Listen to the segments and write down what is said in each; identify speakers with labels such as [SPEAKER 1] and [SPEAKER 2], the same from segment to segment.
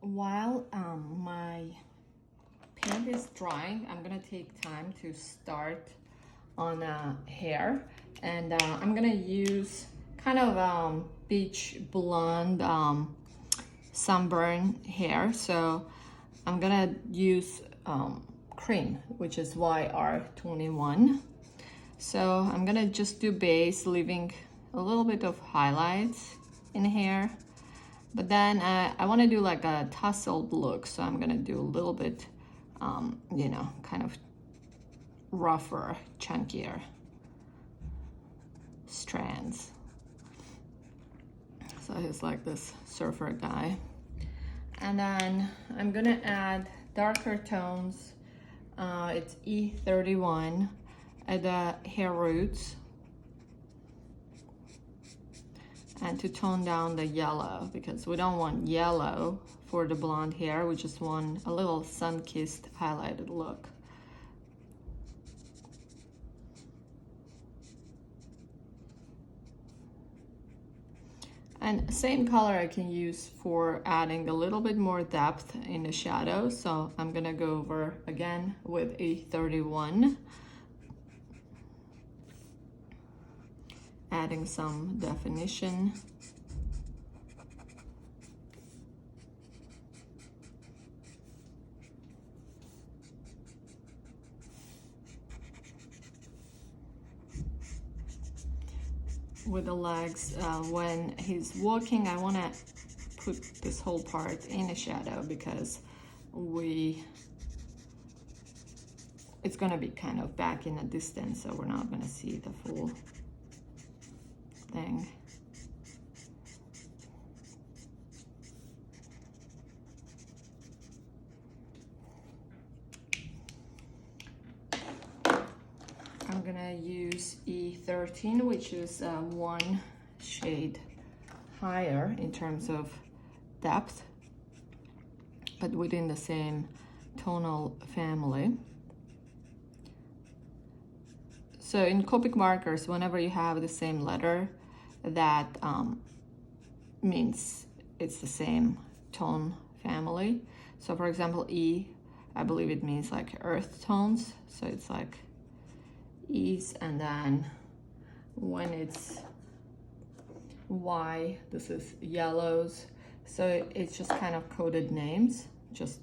[SPEAKER 1] While my paint is drying, I'm gonna take time to start on hair, and I'm gonna use kind of beach blonde sunburn hair. So I'm gonna use cream, which is YR21. So I'm gonna just do base, leaving a little bit of highlights in hair. But then I want to do like a tousled look, so I'm gonna do a little bit, you know, kind of rougher, chunkier strands. So he's like this surfer guy. And then I'm gonna add darker tones. It's E31 at the hair roots. And to tone down the yellow, because we don't want yellow for the blonde hair, we just want a little sun-kissed highlighted look. And same color I can use for adding a little bit more depth in the shadow. So I'm gonna go over again with E31. Adding some definition. With the legs, when he's walking, I want to put this whole part in a shadow because it's going to be kind of back in the distance, so we're not going to see the full thing. I'm gonna use E13, which is one shade higher in terms of depth, but within the same tonal family. So in Copic markers, whenever you have the same letter, that means it's the same tone family. So for example, E, I believe it means like earth tones. So it's like E's, and then when it's Y, this is yellows. So it's just kind of coded names, just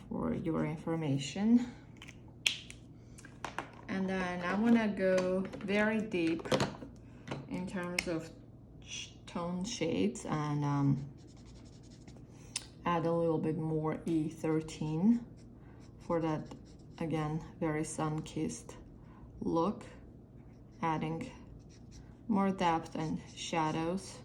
[SPEAKER 1] for your information. And then I want to go very deep in terms of tone shades and add a little bit more E13 for that, again, very sun-kissed look, adding more depth and shadows.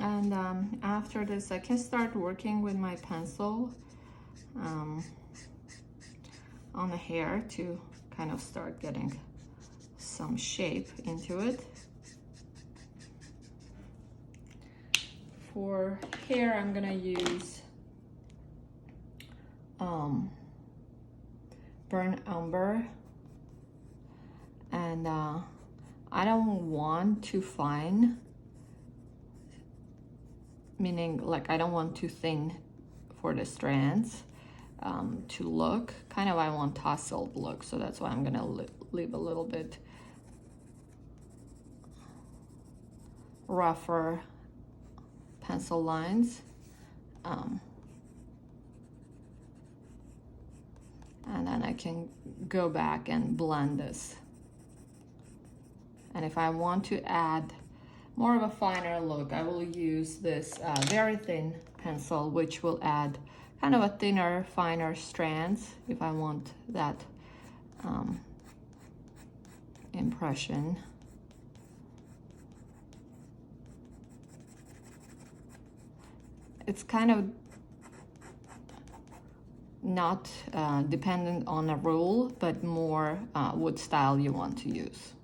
[SPEAKER 1] And after this, I can start working with my pencil on the hair to kind of start getting some shape into it. For hair, I'm gonna use burnt umber, and I don't want too fine, meaning like I don't want too thin for the strands to look. Kind of I want tousled look, so that's why I'm gonna leave a little bit rougher pencil lines. And then I can go back and blend this. And if I want to add more of a finer look, I will use this very thin pencil, which will add kind of a thinner, finer strands if I want that impression. It's kind of not dependent on a rule, but more what style you want to use.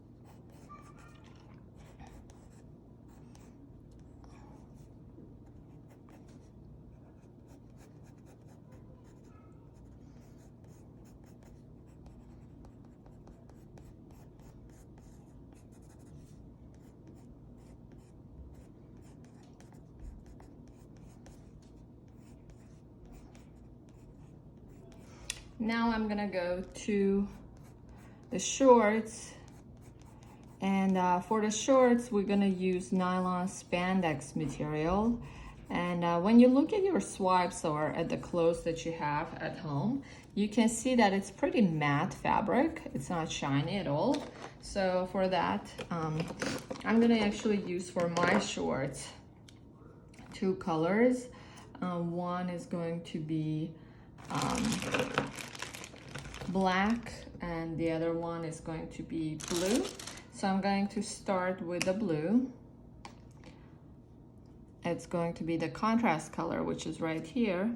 [SPEAKER 1] Now I'm gonna go to the shorts, and for the shorts we're gonna use nylon spandex material. And when you look at your swipes or at the clothes that you have at home, you can see that it's pretty matte fabric. It's not shiny at all. So for that, I'm gonna actually use for my shorts 2 colors. One is going to be black, and the other one is going to be blue. So I'm going to start with the blue. It's going to be the contrast color, which is right here.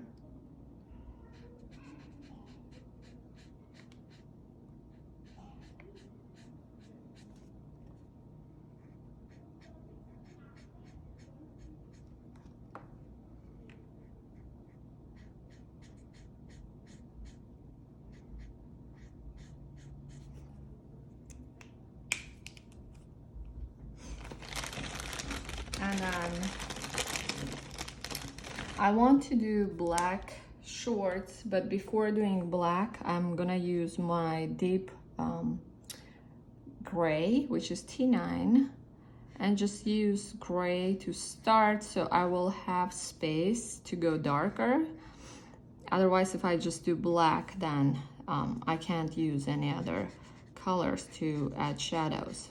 [SPEAKER 1] And then I want to do black shorts, but before doing black, I'm gonna use my deep gray, which is T9, and just use gray to start, so I will have space to go darker. Otherwise, if I just do black, then I can't use any other colors to add shadows.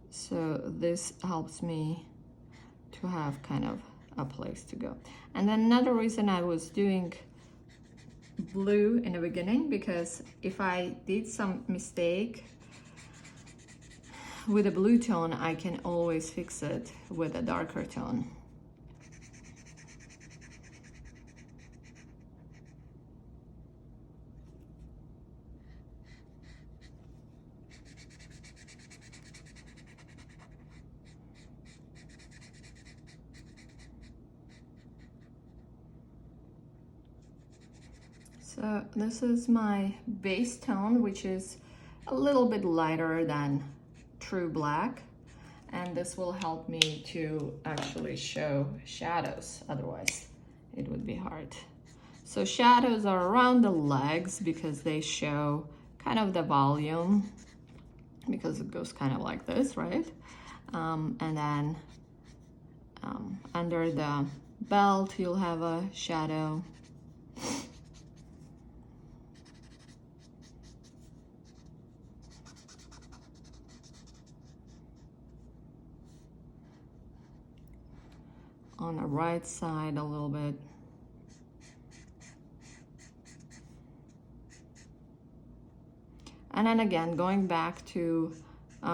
[SPEAKER 1] So this helps me to have kind of a place to go. And then another reason I was doing blue in the beginning, because if I did some mistake with a blue tone, I can always fix it with a darker tone. So this is my base tone, which is a little bit lighter than true black, and this will help me to actually show shadows, otherwise it would be hard. So shadows are around the legs because they show kind of the volume, because it goes kind of like this, right? And then under the belt you'll have a shadow. On the right side a little bit. And then again, going back to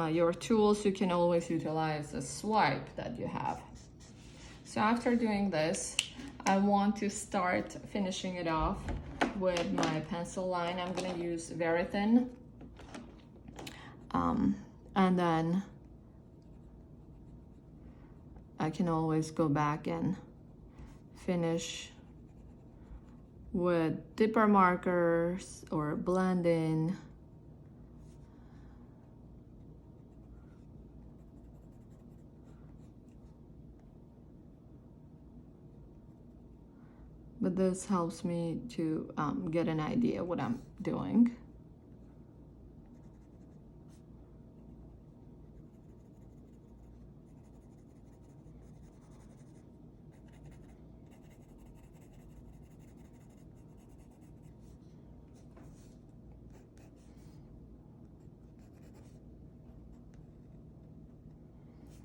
[SPEAKER 1] your tools, you can always utilize a swipe that you have. So after doing this, I want to start finishing it off with my pencil line. I'm gonna use very thin. And then I can always go back and finish with dipper markers or blend in. But this helps me to get an idea what I'm doing.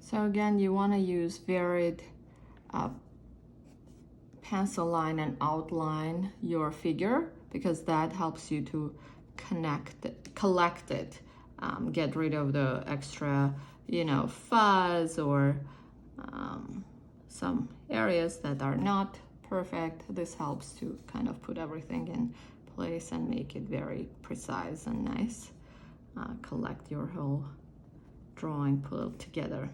[SPEAKER 1] So again, you want to use varied pencil line and outline your figure, because that helps you to collect it, get rid of the extra, fuzz or some areas that are not perfect. This helps to kind of put everything in place and make it very precise and nice. Collect your whole drawing, pull it together.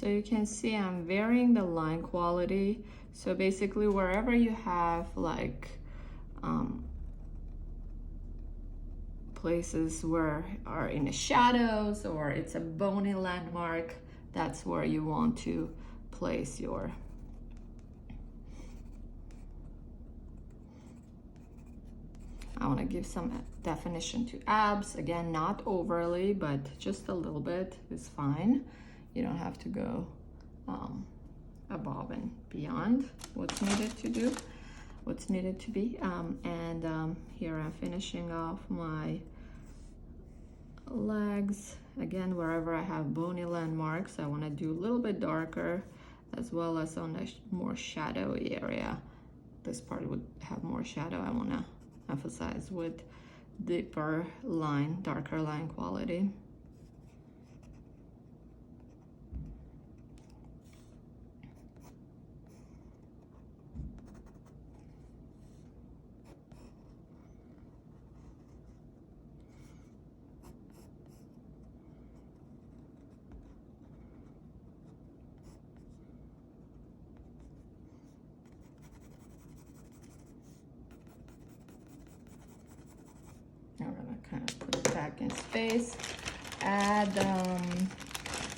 [SPEAKER 1] So you can see I'm varying the line quality. So basically wherever you have like places where are in the shadows or it's a bony landmark, that's where you want to place your I want to give some definition to abs. Again, not overly, but just a little bit is fine. You don't have to go above and beyond what's needed to do, what's needed to be. Here I'm finishing off my legs. Again, wherever I have bony landmarks, I want to do a little bit darker, as well as on the more shadowy area. This part would have more shadow. I want to emphasize with deeper line, darker line quality. I'm gonna kind of put it back in space. Add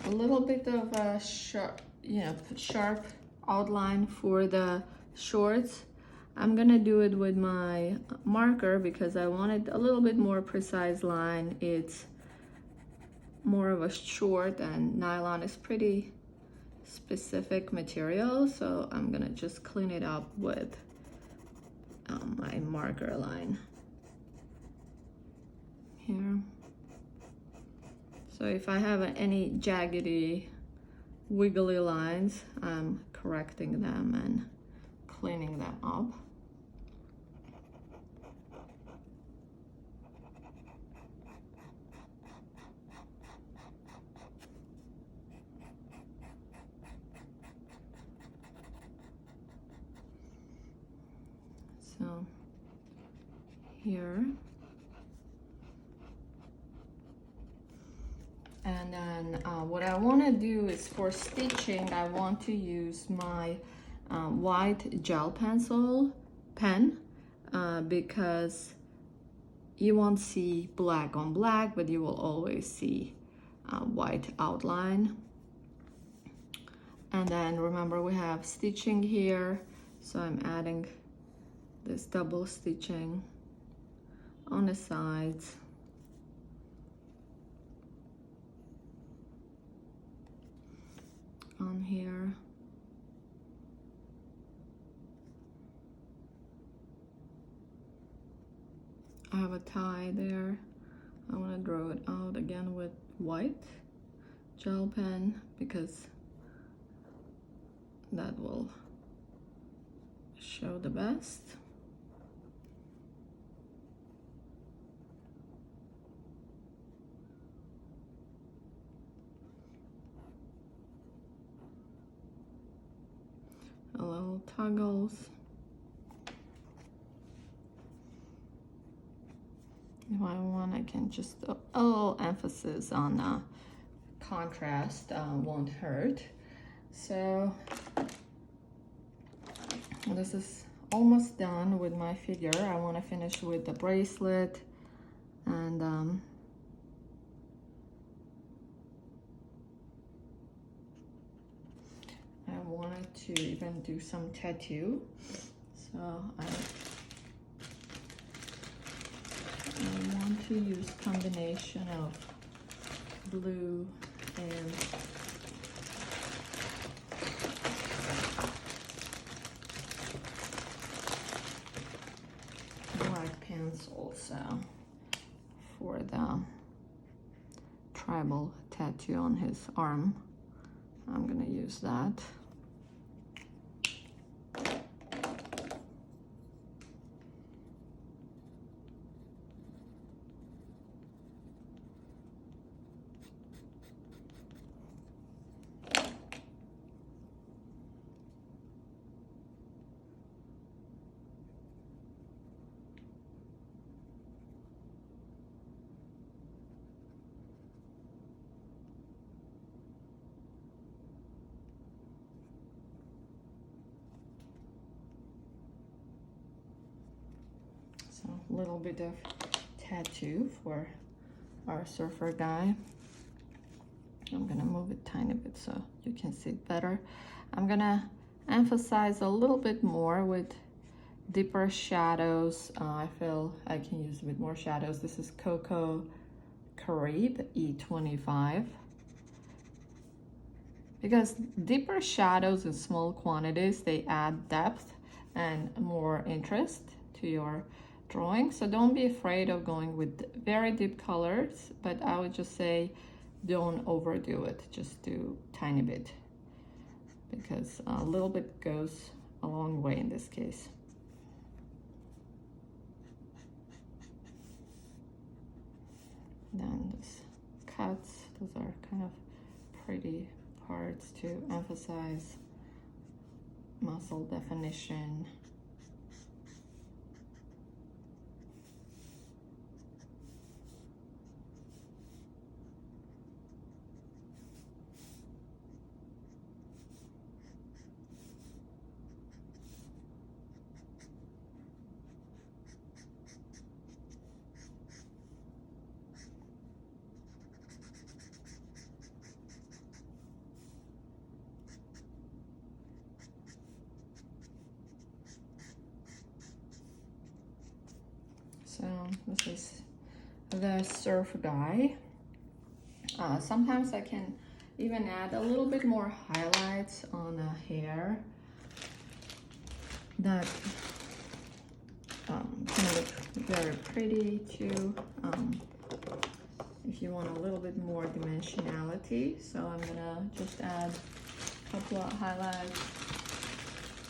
[SPEAKER 1] a little bit of a sharp, sharp outline for the shorts. I'm gonna do it with my marker because I wanted a little bit more precise line. It's more of a short, and nylon is pretty specific material, so I'm gonna just clean it up with my marker line here. So if I have any jaggedy, wiggly lines, I'm correcting them and cleaning them up. So here. And then what I want to do is for stitching, I want to use my white gel pen because you won't see black on black, but you will always see white outline. And then remember we have stitching here, so I'm adding this double stitching on the sides. On here. I have a tie there. I want to draw it out again with white gel pen because that will show the best. A little toggles. If I want, I can just a little emphasis on contrast won't hurt. So this is almost done with my figure. I want to finish with the bracelet, and I wanted to even do some tattoo, so I want to use combination of blue and black pencil, so for the tribal tattoo on his arm, I'm gonna use that. little bit of tattoo for our surfer guy. I'm gonna move it tiny bit so you can see it better. I'm gonna emphasize a little bit more with deeper shadows. I feel I can use a bit more shadows. This is Cocoa Caribe E25. Because deeper shadows in small quantities, they add depth and more interest to your drawing. So don't be afraid of going with very deep colors, but I would just say don't overdo it. Just do tiny bit, because a little bit goes a long way in this case. Then those cuts, those are kind of pretty parts to emphasize muscle definition. So this is the surf guy. Sometimes I can even add a little bit more highlights on the hair that can look very pretty too, if you want a little bit more dimensionality. So I'm gonna just add a couple of highlights,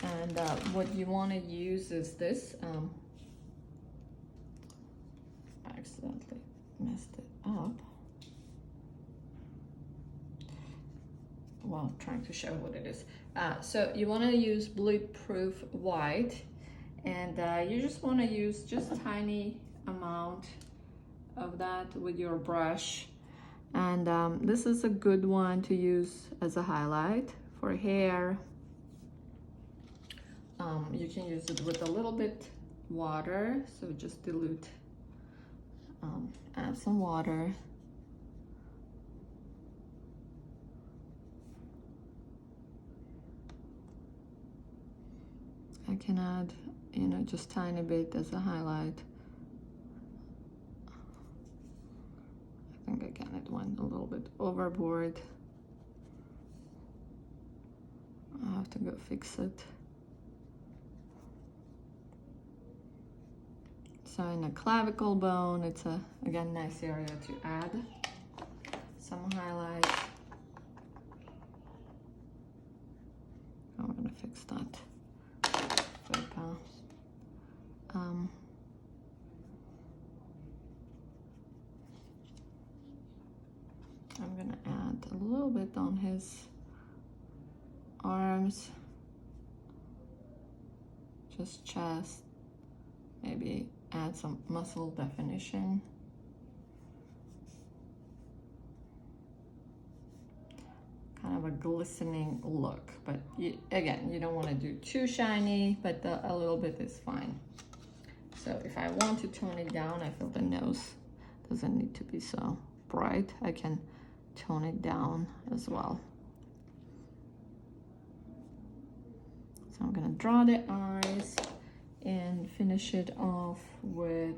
[SPEAKER 1] and what you want to use is this. I accidentally messed it up while trying to show what it is. So you want to use bleed-proof white, and you just want to use just tiny amount of that with your brush. And this is a good one to use as a highlight for hair. You can use it with a little bit water, so just dilute, add some water. I can add, you know, just tiny bit as a highlight. I think again it went a little bit overboard. I have to go fix it. So in the clavicle bone, it's a, again, nice area to add some highlight. I'm gonna fix that. I'm gonna add a little bit on his arms, just chest, maybe add some muscle definition. Kind of a glistening look, but again, you don't want to do too shiny, but a little bit is fine. So if I want to tone it down, I feel the nose doesn't need to be so bright. I can tone it down as well. So I'm gonna draw the eyes and finish it off with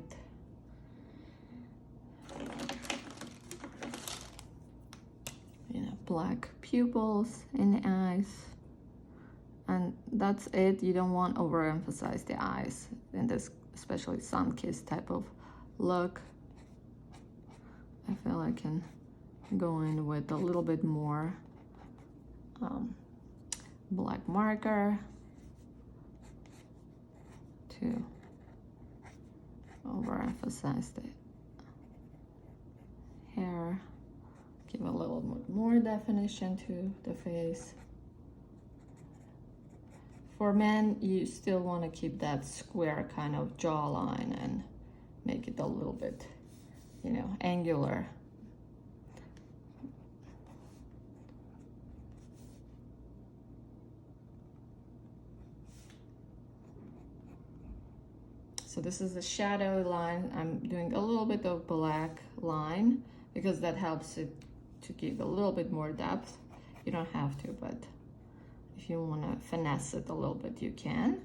[SPEAKER 1] black pupils in the eyes, and that's it. You don't want to overemphasize the eyes in this, especially sun-kissed type of look. I feel I can go in with a little bit more black marker to overemphasize the hair, give a little bit more definition to the face. For men, you still want to keep that square kind of jawline and make it a little bit, you know, angular. So this is the shadow line. I'm doing a little bit of black line because that helps it to give a little bit more depth. You don't have to, but if you want to finesse it a little bit, you can.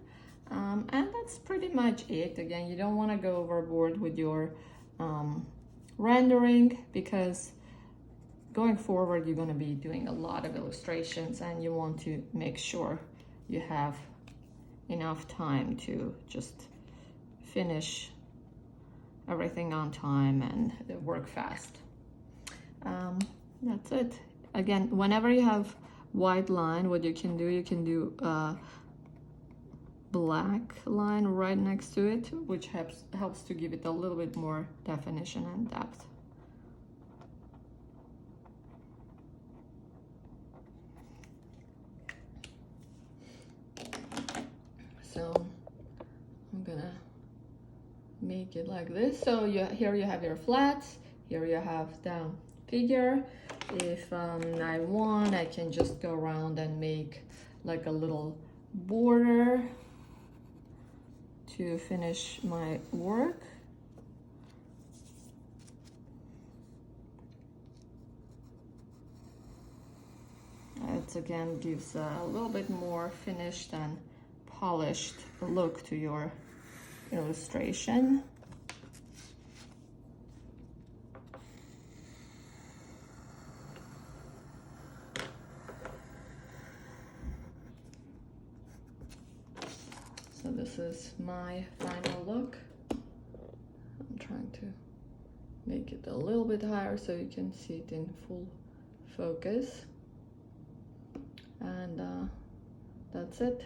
[SPEAKER 1] And that's pretty much it. Again, you don't want to go overboard with your rendering, because going forward you're going to be doing a lot of illustrations, and you want to make sure you have enough time to just finish everything on time and work fast. That's it. Again, whenever you have white line, what you can do a black line right next to it, which helps to give it a little bit more definition and depth. So I'm gonna make it like this. So here you have your flats, here you have the figure. If I want, I can just go around and make like a little border to finish my work. It again gives a little bit more finished and polished look to your illustration. So this is my final look. I'm trying to make it a little bit higher so you can see it in full focus. And that's it.